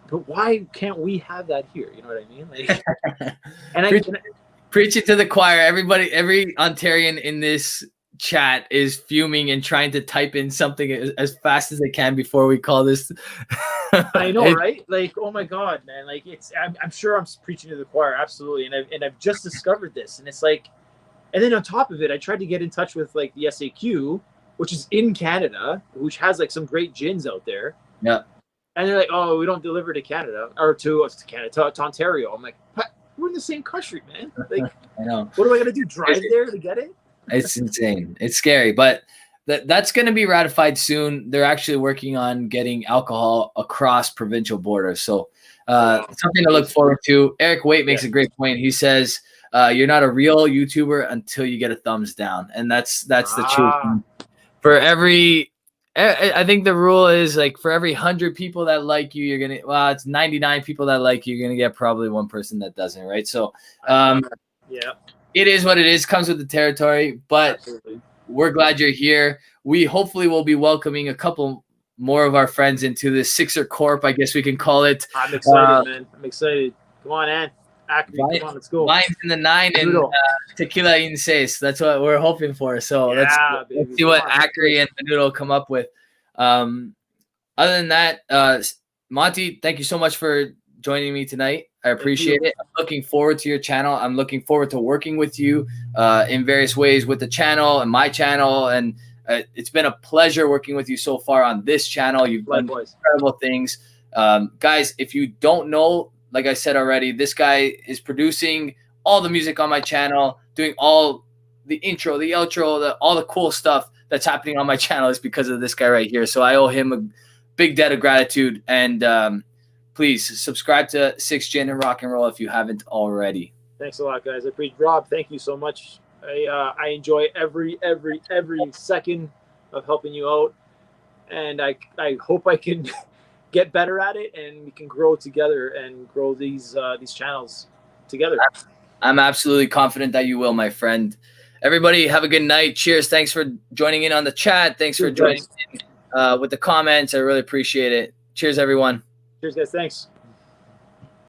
Speaker 2: but why can't we have that here? You know what I mean? Like, and
Speaker 1: preach it to the choir. Everybody, every Ontarian in this chat is fuming and trying to type in something as fast as they can before we call this.
Speaker 2: I know, right? Like, oh my God, man! Like, I'm sure I'm preaching to the choir, absolutely. And I've just discovered this, and it's like, and then on top of it, I tried to get in touch with like the SAQ, which is in Canada, which has like some great gins out there.
Speaker 1: Yeah.
Speaker 2: And they're like, oh, we don't deliver to Canada or to Canada, to Ontario. I'm like, what? We're in the same country, man. Like,
Speaker 1: I know.
Speaker 2: What do I got to do? Drive there to get it?
Speaker 1: It's insane. It's scary, but that's going to be ratified soon. They're actually working on getting alcohol across provincial borders. So something to look forward to. Eric Waite makes a great point. He says, you're not a real YouTuber until you get a thumbs down. And that's the truth. For every, I think the rule is like for every 100 people that like you, you're going to, well, it's 99 people that like you, you're going to get probably 1 person that doesn't. Right. So, it is what it is, comes with the territory, but we're glad you're here. We hopefully will be welcoming a couple more of our friends into the Sixer Corp, I guess we can call it.
Speaker 2: I'm excited, man. I'm excited. Come on, Ann. Acme, come on, let's go.
Speaker 1: Mine's in the 9 and Tequila in 6. That's what we're hoping for. So let's see what Acre and Menudo come up with. Other than that, Monty, thank you so much for joining me tonight. I appreciate it. I'm looking forward to your channel. I'm looking forward to working with you in various ways with the channel and my channel. And it's been a pleasure working with you so far on this channel. You've done incredible things. Guys, if you don't know, like I said already, this guy is producing all the music on my channel, doing all the intro, the outro, all the cool stuff that's happening on my channel is because of this guy right here. So I owe him a big debt of gratitude. And please subscribe to 6 Gin and Rock and Roll if you haven't already.
Speaker 2: Thanks a lot, guys. I appreciate Rob. Thank you so much. I enjoy every second of helping you out, and I hope I can get better at it, and we can grow together and grow these channels together.
Speaker 1: I'm absolutely confident that you will, my friend. Everybody, have a good night. Cheers. Thanks for joining in on the chat. Thanks for joining in with the comments. I really appreciate it. Cheers, everyone.
Speaker 2: Cheers, guys. Thanks.